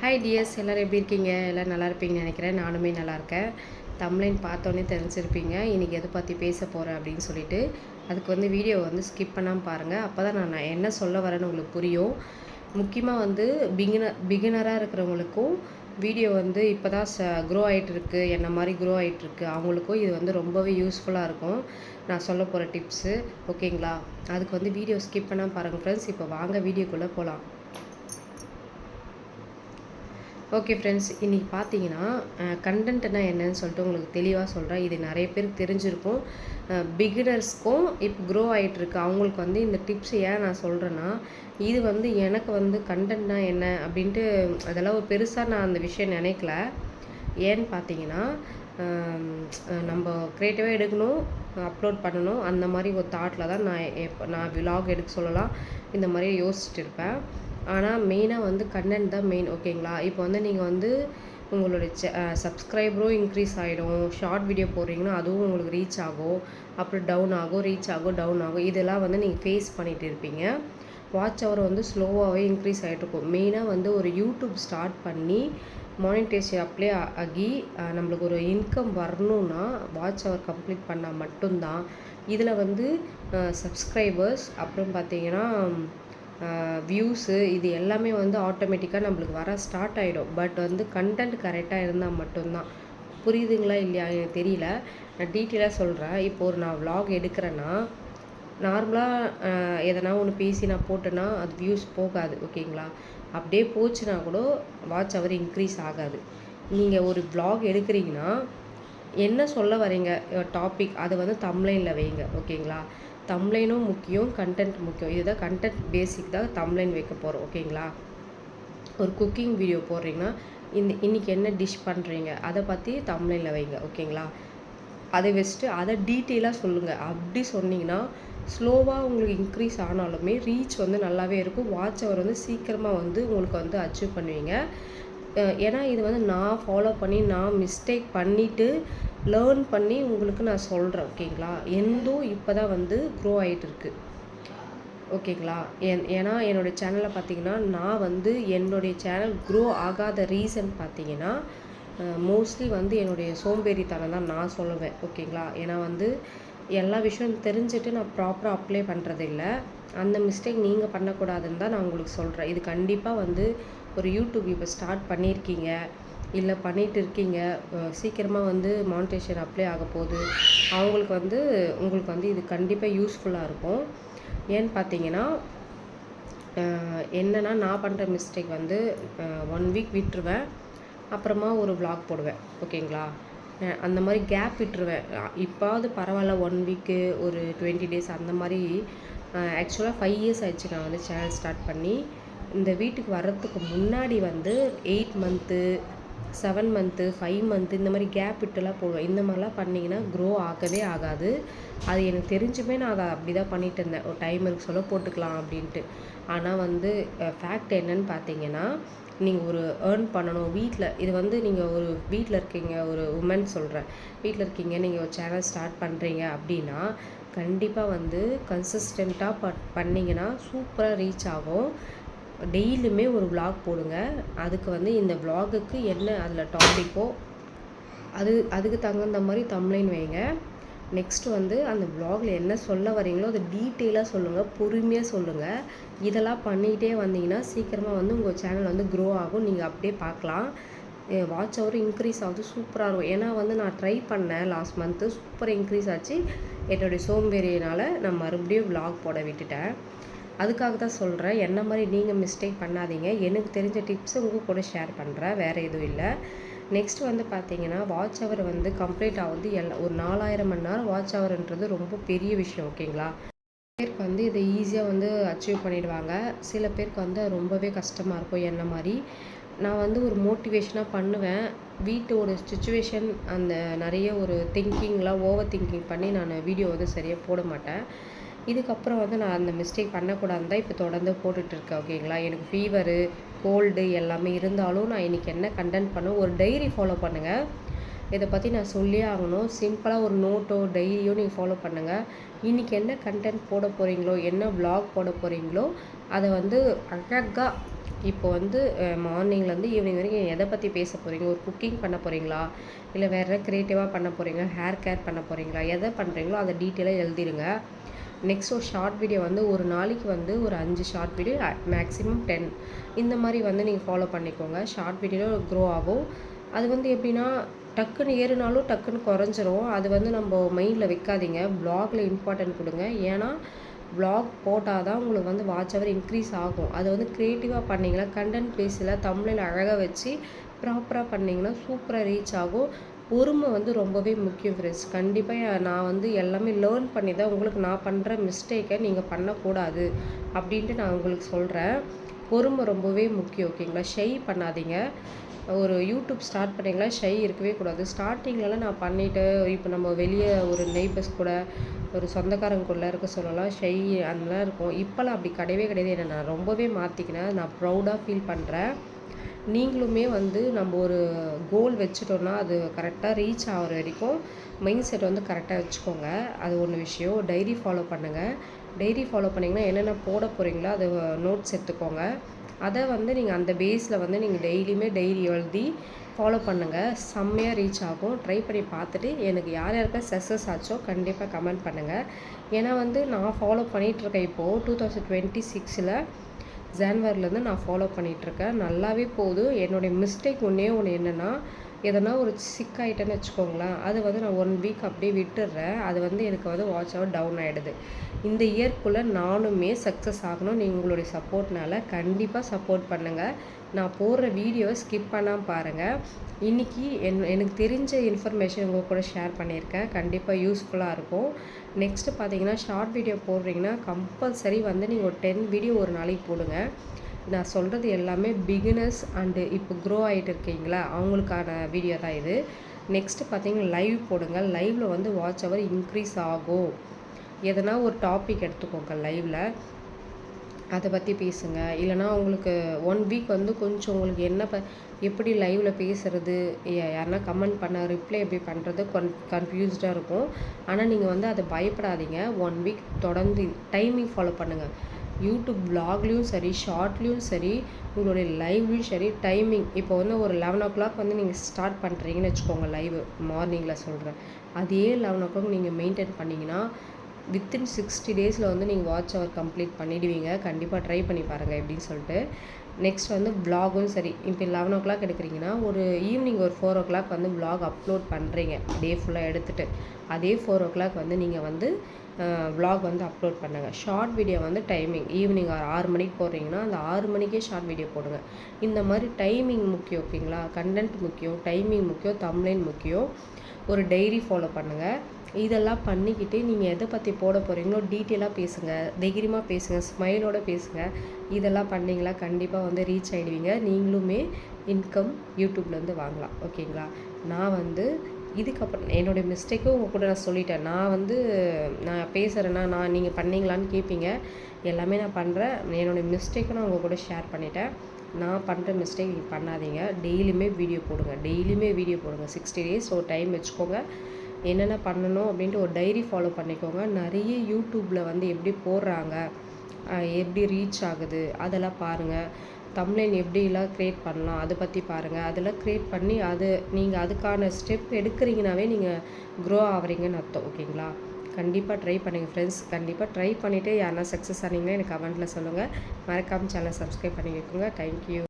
Hi tears, எல்லோரும் எப்படி இருக்கீங்க? எல்லோரும் நல்லா இருப்பீங்கன்னு நினைக்கிறேன். நானுமே நல்லா இருக்கேன். தம்ப்லைன் பார்த்தோன்னே தெரிஞ்சிருப்பீங்க இன்றைக்கி எதை பற்றி பேச போகிறேன் அப்படின்னு சொல்லிட்டு. அதுக்கு வீடியோ ஸ்கிப் பண்ணாமல் பாருங்கள். அப்போ தான் நான் என்ன சொல்ல வரேன்னு உங்களுக்கு புரியும். முக்கியமாக பிகினராக இருக்கிறவங்களுக்கும் வீடியோ இப்போ தான் க்ரோ ஆகிட்டுருக்கு, என்ன மாதிரி க்ரோ ஆகிட்டுருக்கு அவங்களுக்கும் இது ரொம்பவே யூஸ்ஃபுல்லாக இருக்கும். நான் சொல்ல போகிற டிப்ஸு, ஓகேங்களா? அதுக்கு வீடியோ ஸ்கிப் பண்ணாமல் பாருங்கள் ஃப்ரெண்ட்ஸ். இப்போ வாங்க வீடியோக்குள்ளே போகலாம். ஓகே ஃப்ரெண்ட்ஸ், இன்றைக்கி பார்த்தீங்கன்னா கண்டென்ட்னா என்னன்னு சொல்லிட்டு உங்களுக்கு தெளிவாக சொல்கிறேன். இது நிறைய பேருக்கு தெரிஞ்சிருக்கும். பிகினர்ஸ்க்கும் இப்போ க்ரோ ஆகிட்டுருக்கு அவங்களுக்கு இந்த டிப்ஸ் ஏன் நான் சொல்கிறேன்னா, இது எனக்கு கண்டென்ட்னா என்ன அப்படின்ட்டு அதெல்லாம் ஒரு பெருசாக நான் அந்த விஷயம் நினைக்கல. ஏன்னு பார்த்தீங்கன்னா, நம்ம க்ரியேட்டிவாக எடுக்கணும், அப்லோட் பண்ணணும், அந்த மாதிரி ஒரு தாட்டில் தான் நான் விலாக் எடுக்க சொல்லலாம் இந்த மாதிரி யோசிச்சுட்டு இருப்பேன். ஆனால் மெயினாக கண்டென்ட் தான் மெயின், ஓகேங்களா? இப்போ நீங்கள் உங்களுடைய சப்ஸ்கிரைபரும் இன்க்ரீஸ் ஆகிடும். ஷார்ட் வீடியோ போடுறீங்கன்னா அதுவும் உங்களுக்கு ரீச் ஆகும், அப்புறம் டவுன் ஆகும், ரீச் ஆகும், டவுன் ஆகும். இதெல்லாம் நீங்கள் ஃபேஸ் பண்ணிகிட்டு இருப்பீங்க. வாட்ச் ஹவர் ஸ்லோவாகவே இன்க்ரீஸ் ஆகிட்ருக்கும். மெயினாக ஒரு யூடியூப் ஸ்டார்ட் பண்ணி மானிட்டைசேஷன் அப்ளை ஆகி நம்மளுக்கு ஒரு இன்கம் வரணுன்னா வாட்ச் ஹவர் கம்ப்ளீட் பண்ணால் மட்டும்தான். இதில் சப்ஸ்கிரைபர்ஸ் அப்புறம் பார்த்தீங்கன்னா வியூஸு இது எல்லாமே ஆட்டோமேட்டிக்காக நம்மளுக்கு வர ஸ்டார்ட் ஆகிடும். பட் கண்டென்ட் கரெக்டாக இருந்தால் மட்டும்தான். புரியுதுங்களா இல்லையா எனக்கு தெரியல. நான் டீட்டெயிலாக சொல்கிறேன். இப்போது நான் விலாக் எடுக்கிறேன்னா நார்மலாக எதனா ஒன்று பேசி நான் போட்டேன்னா அது வியூஸ் போகாது, ஓகேங்களா? அப்படியே போச்சுன்னா கூட வாட்ச் ஹவர் இன்க்ரீஸ் ஆகாது. நீங்கள் ஒரு விலாக் எடுக்கிறீங்கன்னா என்ன சொல்ல வரீங்க டாபிக் அதை தம்ப்லைனில் வைங்க, ஓகேங்களா? தம்ப்லைனும் முக்கியம், கண்டென்ட் முக்கியம். இதுதான் கண்டென்ட் பேசிக் தான் தம்ப்லைன் வைக்க போகிறோம், ஓகேங்களா? ஒரு குக்கிங் வீடியோ போடுறீங்கன்னா இன்றைக்கி என்ன டிஷ் பண்ணுறீங்க அதை பற்றி தம்ப்லைனில் வைங்க, ஓகேங்களா? அதை வச்சுட்டு அதை டீட்டெயிலாக சொல்லுங்கள். அப்படி சொன்னீங்கன்னா ஸ்லோவாக உங்களுக்கு இன்க்ரீஸ் ஆனாலுமே ரீச் நல்லாவே இருக்கும். வாட்ச் ஹவர் சீக்கிரமாக உங்களுக்கு அச்சீவ் பண்ணுவீங்க. ஏன்னா இது நான் ஃபாலோ பண்ணி நான் மிஸ்டேக் பண்ணிவிட்டு லேர்ன் பண்ணி உங்களுக்கு நான் சொல்கிறேன், ஓகேங்களா? இப்போ தான் க்ரோ ஆகிட்டு இருக்கு, ஓகேங்களா? ஏன்னா என்னுடைய சேனலில் பார்த்தீங்கன்னா நான் என்னுடைய சேனல் க்ரோ ஆகாத ரீசன் பார்த்தீங்கன்னா மோஸ்ட்லி என்னுடைய சோம்பேறித்தனம் தான் நான் சொல்லுவேன், ஓகேங்களா? ஏன்னா எல்லா விஷயம் தெரிஞ்சுட்டு நான் ப்ராப்பராக அப்ளை பண்ணுறதில்ல. அந்த மிஸ்டேக் நீங்கள் பண்ணக்கூடாதுன்னு தான் நான் உங்களுக்கு சொல்கிறேன். இது கண்டிப்பாக ஒரு யூடியூப் இப்போ ஸ்டார்ட் பண்ணியிருக்கீங்க, இல்லை பண்ணிகிட்டு இருக்கீங்க, சீக்கிரமாக மானிட்டைசேஷன் அப்ளை ஆக போகுது அவங்களுக்கு உங்களுக்கு இது கண்டிப்பாக யூஸ்ஃபுல்லாக இருக்கும். ஏன்னு பார்த்தீங்கன்னா என்னென்னா நான் பண்ணுற மிஸ்டேக் 1 வீக் விட்டுருவேன், அப்புறமா ஒரு விலாக் போடுவேன், ஓகேங்களா? அந்த மாதிரி கேப் விட்டுருவேன். இப்போது பரவாயில்ல 1 வீக்கு ஒரு 20 டேஸ் அந்த மாதிரி. ஆக்சுவலாக 5 இயர்ஸ் ஆயிடுச்சு நான் சேனல் ஸ்டார்ட் பண்ணி. இந்த வீட்டுக்கு வர்றதுக்கு முன்னாடி 8 மந்த்து 7 மந்த்து 5 மந்த்து இந்த மாதிரி கேப் விட்டுலாம் போடுவேன். இந்த மாதிரிலாம் பண்ணிங்கன்னா க்ரோ ஆகவே ஆகாது. அது எனக்கு தெரிஞ்சுமே நான் அதை அப்படி தான் பண்ணிகிட்டு இருந்தேன். ஒரு டைம் இருக்கு சொல்ல போட்டுக்கலாம் அப்படின்ட்டு. ஆனால் ஃபேக்ட் என்னன்னு பார்த்தீங்கன்னா, நீங்கள் ஒரு ஏர்ன் பண்ணணும் வீட்டில். இது நீங்கள் ஒரு வீட்டில் இருக்கீங்க, ஒரு உமன் சொல்கிறேன், வீட்டில் இருக்கீங்க, நீங்கள் ஒரு சேனல் ஸ்டார்ட் பண்ணுறீங்க அப்படின்னா கண்டிப்பாக கன்சிஸ்டண்ட்டாக பண்ணிங்கன்னா சூப்பராக ரீச் ஆகும். டெய்லியுமே ஒரு விலாக் போடுங்க. அதுக்கு இந்த விலாகுக்கு என்ன அதில் டாப்பிக்கோ அதுக்கு தகுந்த மாதிரி தம்ப்லைன் வைங்க. நெக்ஸ்ட்டு அந்த விலாகில் என்ன சொல்ல வரீங்களோ அதை டீட்டெயிலாக சொல்லுங்கள், பொறுமையாக சொல்லுங்கள். இதெல்லாம் பண்ணிகிட்டே வந்தீங்கன்னா சீக்கிரமாக உங்கள் சேனல் க்ரோ ஆகும். நீங்கள் அப்படியே பார்க்கலாம். வாட்ச் ஹவர் இன்க்ரீஸ் ஆகுது, சூப்பராக இருக்கும். ஏன்னா நான் ட்ரை பண்ணேன் லாஸ்ட் மந்த்து, சூப்பராக இன்க்ரீஸ் ஆச்சு. என்னுடைய சோம்பேறியினால் நான் மறுபடியும் விலாக் போட விட்டுட்டேன். அதுக்காக தான் சொல்கிறேன், என்ன மாதிரி நீங்கள் மிஸ்டேக் பண்ணாதீங்க. எனக்கு தெரிஞ்ச டிப்ஸை உங்கள் கூட ஷேர் பண்ணுறேன், வேறு எதுவும் இல்லை. நெக்ஸ்ட் பார்த்தீங்கன்னா வாட்ச் ஹவர் கம்ப்ளீட் ஆகுது. ஒரு 4000 மணி நேரம் வாட்ச் ஹவர்ன்றது ரொம்ப பெரிய விஷயம், ஓகேங்களா? பேருக்கு இதை ஈஸியாக அச்சீவ் பண்ணிடுவாங்க. சில பேருக்கு ரொம்பவே கஷ்டமாக இருக்கும். என்ன மாதிரி நான் ஒரு மோட்டிவேஷனாக பண்ணுவேன். வீட்டோட சுச்சுவேஷன் அந்த நிறைய ஒரு திங்கிங்லாம் ஓவர் திங்கிங் பண்ணி நான் வீடியோ சரியாக போட மாட்டேன். இதுக்கப்புறம் நான் அந்த மிஸ்டேக் பண்ணக்கூடாதுன்னு தான் இப்போ தொடர்ந்து போட்டுட்ருக்கேன், ஓகேங்களா? எனக்கு ஃபீவரு கோல்டு எல்லாமே இருந்தாலும் நான் இன்றைக்கி என்ன கண்டென்ட் பண்ண ஒரு டைரி ஃபாலோ பண்ணுங்கள். இதை பற்றி நான் சொல்லியே ஆகணும். சிம்பிளாக ஒரு நோட்டோ டைரியோ நீங்கள் ஃபாலோ பண்ணுங்கள். இன்றைக்கி என்ன கண்டென்ட் போட போகிறீங்களோ, என்ன vlog போட போகிறீங்களோ, அதை வந்து அழகாக இப்போ வந்து மார்னிங்லேருந்து ஈவினிங் வரைக்கும் எதை பற்றி பேச போகிறீங்க, ஒரு குக்கிங் பண்ண போகிறீங்களா, இல்லை வேறு எதாவது க்ரியேட்டிவாக பண்ண போகிறீங்க, ஹேர் கேர் பண்ண போகிறீங்களா, எதை பண்ணுறீங்களோ அதை டீட்டெயிலாக எழுதிடுங்க. நெக்ஸ்ட் ஒரு ஷார்ட் வீடியோ வந்து ஒரு நாளைக்கு வந்து ஒரு 5 ஷார்ட் வீடியோ, மேக்ஸிமம் 10 இந்த மாதிரி வந்து நீங்கள் ஃபாலோ பண்ணிக்கோங்க. ஷார்ட் வீடியோ க்ரோ ஆகும். அது வந்து எப்படின்னா டக்குன்னு ஏறுனாலும் டக்குன்னு குறைஞ்சிரும். அது வந்து நம்ம மைண்டில் வைக்காதீங்க. வ்ளாகில் இம்பார்ட்டன்ட் கொடுங்க. ஏன்னா vlog போட்டால் தான் உங்களுக்கு வந்து வாட்ச் ஹவர் இன்க்ரீஸ் ஆகும். அது வந்து க்ரியேட்டிவாக பண்ணிங்கன்னா கண்டென்ட் பேஸில் தமிழில் அழகாக வச்சு ப்ராப்பராக பண்ணிங்கன்னா சூப்பராக ரீச் ஆகும். பொறுமை வந்து ரொம்பவே முக்கியம் ஃப்ரெண்ட்ஸ். கண்டிப்பாக நான் வந்து எல்லாமே லேர்ன் பண்ணி தான் உங்களுக்கு நான் பண்ணுற மிஸ்டேக்கை நீங்கள் பண்ணக்கூடாது அப்படின்ட்டு நான் உங்களுக்கு சொல்கிறேன். பொறுமை ரொம்பவே முக்கியம், ஓகேங்களா? ஷை பண்ணாதீங்க. ஒரு யூடியூப் ஸ்டார்ட் பண்ணிங்களா ஷை இருக்கவே கூடாது. ஸ்டார்டிங்லலாம் நான் பண்ணிவிட்டு இப்போ நம்ம வெளியே ஒரு நெய்பர்ஸ் கூட ஒரு சொந்தக்காரங்களுக்குள்ளே இருக்க சொல்லலாம் ஷை அதெல்லாம் இருக்கும். இப்போல்லாம் அப்படி கிடையவே கிடையாது. என்னை நான் ரொம்பவே மாற்றிக்கினேன். நான் ப்ரௌடாக ஃபீல் பண்ணுறேன். நீங்களுமே வந்து நம்ம ஒரு கோல் வச்சுட்டோன்னா அது கரெக்டாக ரீச் ஆகிற வரைக்கும் மைண்ட் செட் வந்து கரெக்டாக வச்சுக்கோங்க. அது ஒன்று விஷயம். டைரி ஃபாலோ பண்ணுங்கள். டைரி ஃபாலோ பண்ணிங்கன்னா என்னென்ன போட போகிறீங்களோ அது நோட்ஸ் எடுத்துக்கோங்க. அதை வந்து நீங்கள் அந்த பேஸில் வந்து நீங்கள் டெய்லியுமே டைரி எழுதி ஃபாலோ பண்ணுங்கள். செம்மையாக ரீச் ஆகும். ட்ரை பண்ணி பார்த்துட்டு எனக்கு யார் யாருக்கா சக்ஸஸ் ஆச்சோ கண்டிப்பாக கமெண்ட் பண்ணுங்கள். ஏன்னா வந்து நான் ஃபாலோ பண்ணிகிட்ருக்கேன். இப்போது 2026 ஜான்வரிலேருந்து நான் ஃபாலோ பண்ணிகிட்ருக்கேன். நல்லாவே போகுது. என்னுடைய மிஸ்டேக் ஒன்றே ஒன்று என்னென்னா, எதனா ஒரு சிக் ஆகிட்டேன்னு வச்சுக்கோங்களேன், அது வந்து நான் 1 வீக் அப்படியே விட்டுடுறேன். அது வந்து எனக்கு வந்து வாட்ச் ஹவர் டவுன் ஆகிடுது. இந்த இயர்க்குள்ளே நானுமே சக்ஸஸ் ஆகணும். நீங்கள் உங்களுடைய சப்போர்ட்னால கண்டிப்பாக சப்போர்ட் பண்ணுங்கள். நான் போடுற வீடியோவை ஸ்கிப் பண்ணாமல் பாருங்கள். இன்றைக்கி எனக்கு தெரிஞ்ச இன்ஃபர்மேஷன் உங்கள் கூட ஷேர் பண்ணியிருக்கேன். கண்டிப்பாக யூஸ்ஃபுல்லாக இருக்கும். நெக்ஸ்ட்டு பார்த்தீங்கன்னா ஷார்ட் வீடியோ போடுறீங்கன்னா கம்பல்சரி வந்து நீங்கள் ஒரு 10 வீடியோ ஒரு நாளைக்கு போடுங்க. நான் சொல்கிறது எல்லாமே பிகினர்ஸ் அண்டு இப்போ க்ரோ ஆகிட்டு இருக்கீங்களா அவங்களுக்கான வீடியோ தான் இது. நெக்ஸ்ட்டு பார்த்தீங்கன்னா லைவ் போடுங்க. லைவில் வந்து வாட்ச் ஹவர் இன்க்ரீஸ் ஆகும். எதனா ஒரு டாபிக் எடுத்துக்கோங்க லைவில், அதை பற்றி பேசுங்க. இல்லைனா உங்களுக்கு 1 வீக் வந்து கொஞ்சம் உங்களுக்கு என்ன எப்படி லைவில் பேசுகிறது, யாருன்னா கமெண்ட் பண்ண ரிப்ளை எப்படி பண்ணுறது கன்ஃபியூஸ்டாக இருக்கும். ஆனால் நீங்கள் வந்து அதை பயப்படாதீங்க. 1 வீக் தொடர்ந்து டைமிங் ஃபாலோ பண்ணுங்கள். யூடியூப் vlogலேயும் சரி, ஷார்ட்லேயும் சரி, உங்களுடைய லைவ்லேயும் சரி டைமிங். இப்போ வந்து ஒரு 11 o'clock வந்து நீங்கள் ஸ்டார்ட் பண்ணுறீங்கன்னு வச்சுக்கோங்க. லைவ் மார்னிங்கில் சொல்கிறேன். அதே 11 o'clock நீங்கள் மெயின்டைன் பண்ணிங்கன்னா வித்தின் 60 டேஸில் வந்து நீங்கள் வாட்ச் ஹவர் கம்ப்ளீட் பண்ணிடுவீங்க. கண்டிப்பாக ட்ரை பண்ணி பாருங்கள் எப்படின்னு சொல்லிட்டு. நெக்ஸ்ட் வந்து vlogகும் சரி, இப்போ 11 o'clock எடுக்கிறீங்கன்னா ஒரு ஈவினிங் ஒரு 4 o'clock வந்து vlog அப்லோட் பண்ணுறீங்க. டே ஃபுல்லாக எடுத்துகிட்டு அதே 4 o'clock வந்து நீங்கள் வந்து vlog வந்து அப்லோட் பண்ணுங்கள். ஷார்ட் வீடியோ வந்து டைமிங் ஈவினிங் 6 மணிக்கு போடுறீங்கன்னா அந்த 6 மணிக்கே ஷார்ட் வீடியோ போடுங்க. இந்த மாதிரி டைமிங் முக்கியம், ஓகேங்களா? கண்டென்ட் முக்கியம், டைமிங் முக்கியம், தம்ப்லைன் முக்கியம். ஒரு டைரி ஃபாலோ பண்ணுங்கள். இதெல்லாம் பண்ணிக்கிட்டு நீங்கள் எதை பற்றி போட போகிறீங்களோ டீட்டெயிலாக பேசுங்க. தைரியமாக பேசுங்க, ஸ்மைலோடு பேசுங்க. இதெல்லாம் பண்ணிங்களா கண்டிப்பாக வந்து ரீச் ஆகிடுவீங்க. நீங்களுமே இன்கம் யூடியூப்லேருந்து வாங்கலாம், ஓகேங்களா? நான் வந்து இதுக்கப்புறம் என்னுடைய மிஸ்டேக்கும் உங்கள் கூட நான் சொல்லிட்டேன். நான் பேசுகிறேன்னா நீங்கள் பண்ணீங்களான்னு கேட்பீங்க. எல்லாமே நான் பண்ணுறேன். என்னுடைய மிஸ்டேக்கும் நான் உங்கள் கூட ஷேர் பண்ணிட்டேன். நான் பண்ணுற மிஸ்டேக் நீங்கள் பண்ணாதீங்க. டெய்லியுமே வீடியோ போடுங்க. 60 டேஸ் ஒரு டைம் வச்சுக்கோங்க. என்னென்ன பண்ணணும் அப்படின்ட்டு ஒரு டைரி ஃபாலோ பண்ணிக்கோங்க. நிறைய யூடியூப்பில் வந்து எப்படி போடுறாங்க, எப்படி ரீச் ஆகுது அதெல்லாம் பாருங்கள். தம்ப்லைன் எப்படிலாம் க்ரியேட் பண்ணலாம் அதை பற்றி பாருங்கள். அதெல்லாம் க்ரியேட் பண்ணி நீங்கள் அதுக்கான ஸ்டெப் எடுக்கிறீங்கனாவே நீங்கள் க்ரோ ஆகிறீங்கன்னு அர்த்தம், ஓகேங்களா? கண்டிப்பாக ட்ரை பண்ணுங்கள் ஃப்ரெண்ட்ஸ். கண்டிப்பாக ட்ரை பண்ணிவிட்டு யாருன்னா சக்ஸஸ் ஆனீங்கன்னா எனக்கு கமெண்ட்டில் சொல்லுங்கள். மறக்காமல் சேனலை சப்ஸ்கிரைப் பண்ணி வைக்கோங்க. தேங்க்யூ.